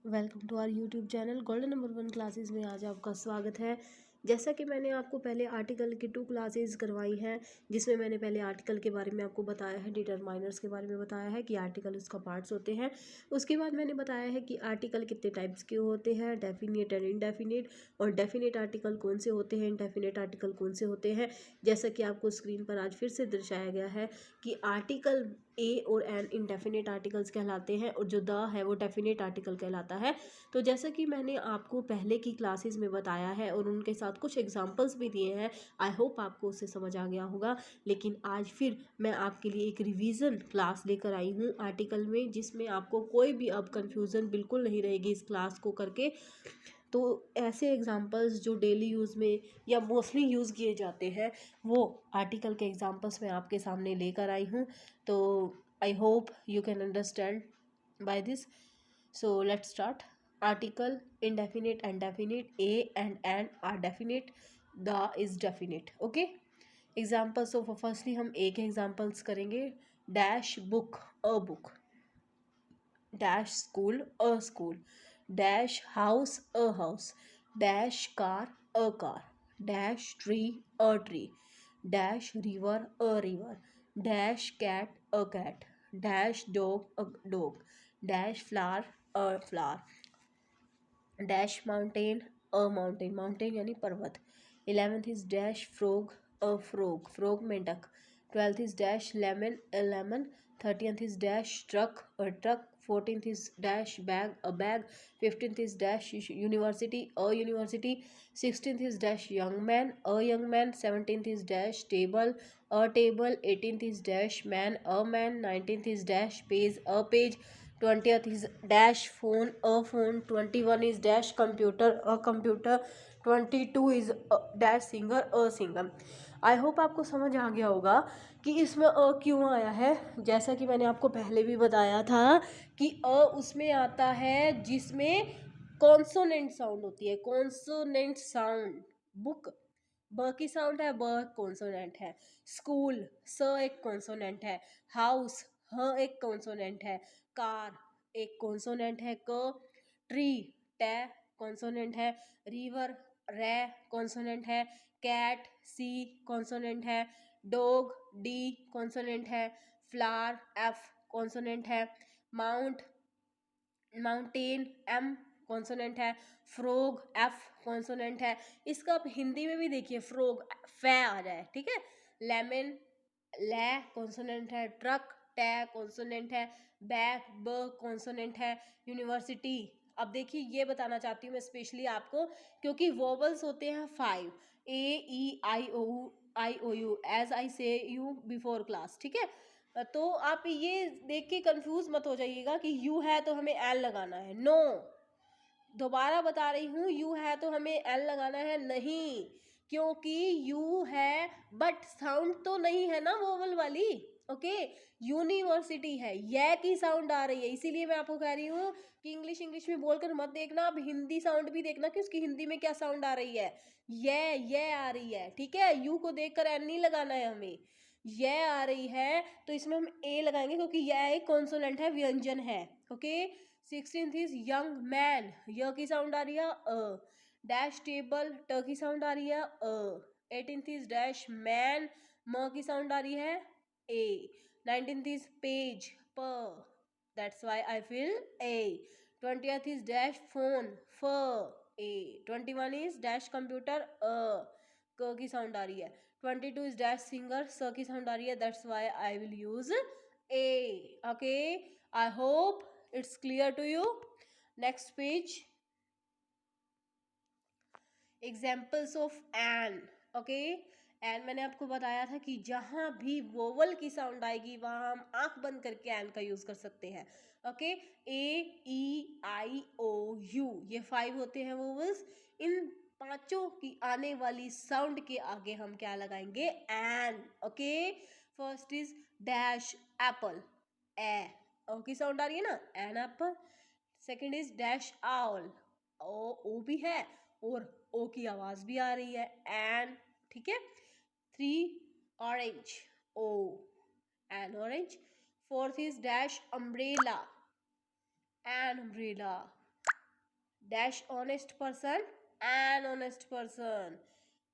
Welcome to our YouTube channel golden number one classes में आज आपका स्वागत है। जैसा कि मैंने आपको पहले आर्टिकल की 2 क्लासेस करवाई हैं, जिसमें मैंने पहले आर्टिकल के बारे में आपको बताया है, डिटरमाइनर्स के बारे में बताया है कि आर्टिकल उसका पार्ट्स होते हैं। उसके बाद मैंने बताया है कि आर्टिकल कितने टाइप्स के होते हैं, डेफिनेट एंड इनडेफिनेट, और डेफिनेट आर्टिकल कौन से होते हैं, इनडेफिनेट आर्टिकल कौन से होते हैं। जैसा कि आपको स्क्रीन पर आज फिर से दर्शाया गया है कि आर्टिकल ए और एन इनडेफिनेट आर्टिकल्स कहलाते हैं और जो द है वो डेफिनेट आर्टिकल कहलाता है। तो जैसा कि मैंने आपको पहले की क्लासेस में बताया है और उनके साथ कुछ एग्जांपल्स भी दिए हैं, आई होप आपको उससे समझ आ गया होगा। लेकिन आज फिर मैं आपके लिए एक रिवीजन क्लास लेकर आई हूँ आर्टिकल में, जिसमें आपको कोई भी अब कन्फ्यूज़न बिल्कुल नहीं रहेगी इस क्लास को करके। तो ऐसे एग्जांपल्स जो डेली यूज़ में या मोस्टली यूज़ किए जाते हैं, वो आर्टिकल के एग्जांपल्स मैं आपके सामने लेकर आई हूँ। तो I hope you can understand by this. So let's start. Article indefinite and definite, a and an are definite, the is definite. Okay, examples of firstly हम एक एग्जाम्पल्स करेंगे। Dash book a book, dash school a school, dash house a house, dash car a car, dash tree a tree, dash river a river, dash cat a cat, dash dog a dog, dash flower a flower, dash mountain a mountain, mountain यानी पर्वत। 11th is dash frog a frog, frog मेंढक। 12th is dash lemon a lemon. 13th is dash truck a truck. 14th is dash bag a bag. 15th is dash university a university. 16th is dash young man a young man. 17th is dash table a table. 18th is dash man a man. 19th is dash page a page. 20th is dash phone a phone. 21 is dash computer a computer. 22 is dash singer a singer. I hope आपको समझ आ गया होगा कि इसमें अ क्यों आया है। जैसा कि मैंने आपको पहले भी बताया था कि अ उसमें आता है जिसमें कॉन्सोनेंट साउंड होती है, कॉन्सोनेंट साउंड। बुक ब की साउंड है, ब कॉन्सोनेंट है। स्कूल स एक कॉन्सोनेंट है। हाउस ह एक कॉन्सोनेंट है। कार एक कॉन्सोनेंट है क। ट्री टे कॉन्सोनेंट है। रिवर रे कॉन्सोनेंट है। कैट सी कॉन्सोनेंट है। डॉग डी कॉन्सोनेंट है। फ्लावर एफ कॉन्सोनेंट है। माउंट माउंटेन एम कॉन्सोनेंट है। फ्रॉग एफ कॉन्सोनेंट है। इसका आप हिंदी में भी देखिए, फ्रॉग फै आ जाए, ठीक है। लेमन ले कॉन्सोनेंट है। ट्रक टे कॉन्सोनेंट है। बैग ब कॉन्सोनेंट है। यूनिवर्सिटी, अब देखिए ये बताना चाहती हूँ मैं स्पेशली आपको, क्योंकि वोवल्स होते हैं 5, ए ई आई ओ यू, एज आई से यू बिफोर क्लास, ठीक है। तो आप ये देख के कंफ्यूज मत हो जाइएगा कि यू है तो हमें एल लगाना है, नो। दोबारा बता रही हूँ, यू है तो हमें एल लगाना है नहीं, क्योंकि यू है बट साउंड तो नहीं है ना वोवल वाली। ओके, यूनिवर्सिटी है, ये की साउंड आ रही है, इसीलिए मैं आपको कह रही हूँ कि इंग्लिश इंग्लिश में बोलकर मत देखना, अब हिंदी साउंड भी देखना कि उसकी हिंदी में क्या साउंड आ रही है। ये आ रही है, ठीक है। यू को देखकर एन नहीं लगाना है हमें। ये आ रही है तो इसमें हम ए लगाएंगे, क्योंकि यह एक कॉन्सोनेंट है, व्यंजन है। Okay. 16th is young man, य की साउंड आ रही है अ। डैश टेबल ट की साउंड आ रही है अ। 18th इज डैश मैन, म की साउंड आ रही है ए। 19th इज पेज प, that's why I feel a. 20th is dash phone फ ए। 21 इज डैश कंप्यूटर अ, क की साउंड आ रही है। 22 इज डैश सिंगर, स की साउंड आ रही है, that's why I will use A. Okay, I hope it's clear to you. Next page, examples of an. okay, an मैंने आपको बताया था कि जहां भी वोवल की साउंड आएगी वहां हम आंख बंद करके एन का यूज कर सकते हैं। Okay, A E I O you, ये 5 होते हैं वोवल्स। इन पांचों की आने वाली साउंड के आगे हम क्या लगाएंगे, an. Okay, first is dash apple, A, O की साउंड आ रही है ना, an apple. Second is dash owl, O भी है और ओ की आवाज भी आ रही है, एन, ठीक है। 3 orange, O, an orange. 4th is dash umbrella, an umbrella. dash honest person, an honest person,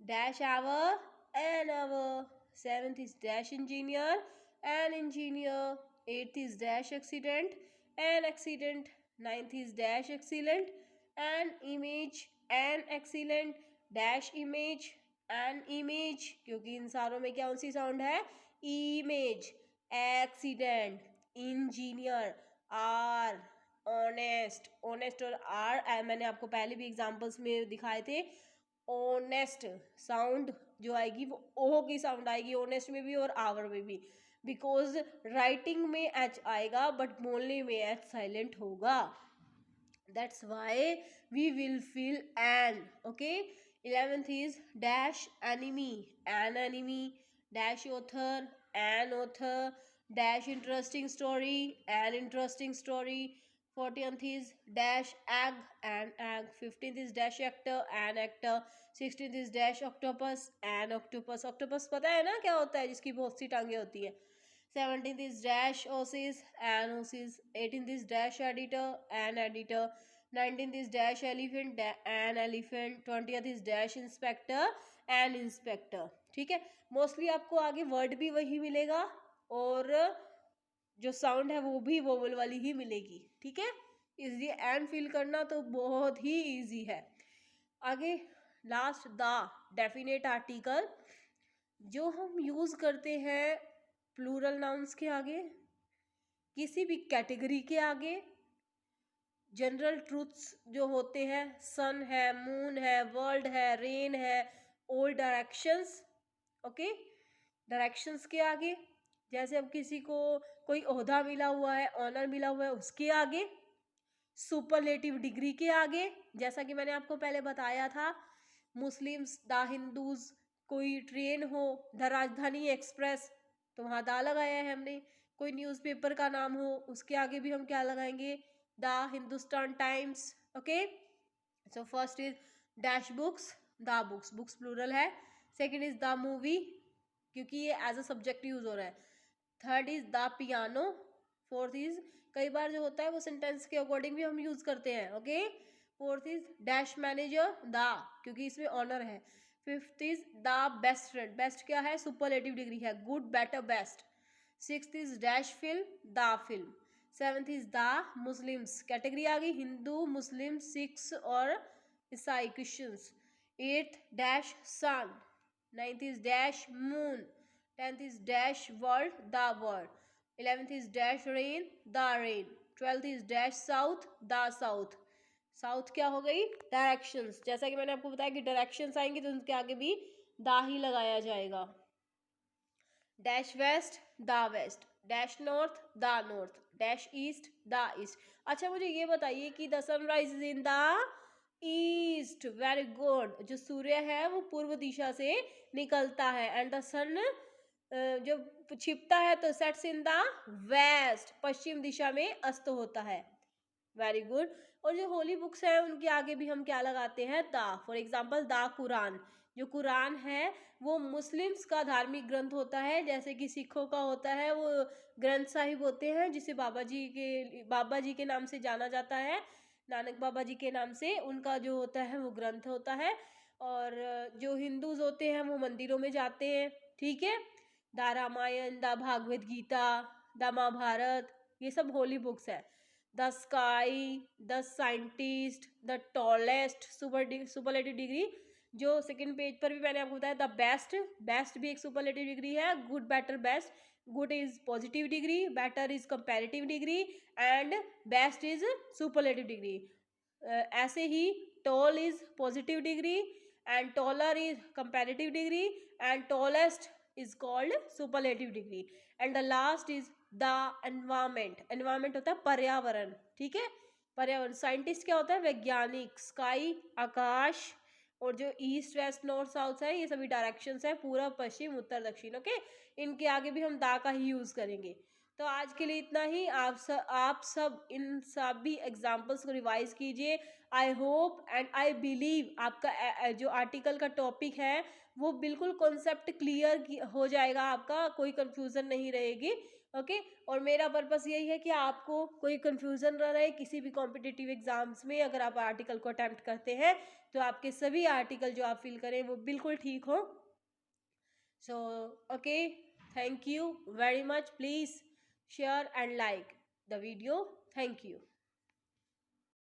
dash hour, an hour. Seventh is dash engineer, an engineer. Eighth is dash accident, an accident. Ninth is dash excellent, an image, an excellent, dash image, an image, क्योंकि इन सारों में क्या सी sound है, image, accident, engineer, R, honest, honest और R मैंने आपको पहले भी एग्जांपल्स में दिखाए थे। ऑनेस्ट साउंड जो आएगी वो ओ की साउंड आएगी ऑनेस्ट में भी और आवर में भी, बिकॉज राइटिंग में एच आएगा बट बोलने में एच साइलेंट होगा, that's why we will feel an. Okay, 11th is dash enemy, an enemy, dash author, an author, dash interesting story, an interesting story. 14th is dash egg, an egg. 15th is dash actor, an actor. 16th is dash octopus, an octopus. octopus पता है ना क्या होता है, जिसकी बहुत सी टांगे होती है। 17th is dash osis, an osis. 18th is dash editor, an editor. 19th is dash elephant, an elephant. 20th is dash inspector, an inspector. ठीक है, मोस्टली आपको आगे वर्ड भी वही मिलेगा और जो साउंड है वो भी वोवल वाली ही मिलेगी। ठीक है, इसलिए एन फील करना तो बहुत ही इजी है। आगे लास्ट द डेफिनेट आर्टिकल जो हम यूज करते हैं प्लूरल नाउन्स के आगे, किसी भी कैटेगरी के आगे, जनरल ट्रूथ्स जो होते हैं, सन है, मून है, वर्ल्ड है, रेन है, ऑल डायरेक्शंस। ओके, डायरेक्शंस के आगे, जैसे अब किसी को कोई ओहदा मिला हुआ है, ऑनर मिला हुआ है, उसके आगे, सुपरलेटिव डिग्री के आगे, जैसा कि मैंने आपको पहले बताया था, मुस्लिम्स, द हिंदूज, कोई ट्रेन हो, द राजधानी एक्सप्रेस, तो वहाँ दा लगाया है हमने। कोई न्यूज़पेपर का नाम हो, उसके आगे भी हम क्या लगाएंगे, the Hindustan Times. Okay, so first is dash books, the books, books plural है। सेकंड इज द मूवी, क्योंकि ये एज अ सब्जेक्ट यूज हो रहा है। Third is the piano. Fourth is, कई बार जो होता है वो सेंटेंस के अकॉर्डिंग भी हम यूज करते हैं। Okay, fourth is dash manager, the, क्योंकि इसमें ऑनर है। Fifth is the best friend, best क्या है, सुपरलेटिव डिग्री है, good, better, best. Sixth is dash film, the film. Seventh is the Muslims, category आ गई, हिंदू, मुस्लिम, सिख्स और ईसाई, Christians. Eighth dash sun. Ninth is dash moon. 10th is dash world, the world. 11th is dash rain, the rain. 12th is dash south, the south. South क्या हो गई, directions, जैसा कि मैंने आपको बताया कि डायरेक्शंस आएंगे तो उनके आगे भी दा ही लगाया जाएगा। Dash west, the west, dash north, the north, dash east, the east. अच्छा मुझे ये बताइए कि the sunrise is in the east, very good, जो सूर्य है वो पूर्व दिशा से निकलता है, एंड द सन जब छिपता है तो सेट्स इन द वेस्ट, पश्चिम दिशा में अस्त होता है। Very good. और जो होली बुक्स हैं उनके आगे भी हम क्या लगाते हैं, the. For example the Quran, जो कुरान है वो मुस्लिम्स का धार्मिक ग्रंथ होता है, जैसे कि सिखों का होता है वो ग्रंथ साहिब होते हैं, जिसे बाबा जी के नाम से जाना जाता है, नानक बाबा जी के नाम से उनका जो होता है वो ग्रंथ होता है। और जो हिंदूज होते हैं वो मंदिरों में जाते हैं। ठीक है, the Ramayan, the Bhagavad Gita, the Mahabharat, ये सब होली बुक्स है। The sky, the scientist, the tallest, superlative degree, जो सेकंड पेज पर भी मैंने आपको बताया, द बेस्ट, बेस्ट भी एक सुपरलेटिव डिग्री है, good, better, best. Good is positive degree, better is comparative degree and best is superlative degree. ऐसे ही tall is positive degree and taller is comparative degree and tallest is called superlative degree and the last is the environment, environment होता है पर्यावरण। ठीक है, पर्यावरण, scientist क्या होता है, वैज्ञानिक, स्काई आकाश, और जो ईस्ट वेस्ट नॉर्थ साउथ है ये सभी डायरेक्शंस है, पूर्व पश्चिम उत्तर दक्षिण। ओके, इनके आगे भी हम दा का ही यूज करेंगे। तो आज के लिए इतना ही। आप सब इन सभी एग्जाम्पल्स को रिवाइज कीजिए। I hope and I believe आपका जो आर्टिकल का टॉपिक है वो बिल्कुल कॉन्सेप्ट क्लियर हो जाएगा, आपका कोई कंफ्यूजन नहीं रहेगी। ओके। और मेरा पर्पस यही है कि आपको कोई कंफ्यूजन ना रहे किसी भी कॉम्पिटिटिव एग्जाम्स में। अगर आप आर्टिकल को अटेम्प्ट करते हैं तो आपके सभी आर्टिकल जो आप फिल करें वो बिल्कुल ठीक हो। So okay, thank you very much. Please share and like the video. Thank you.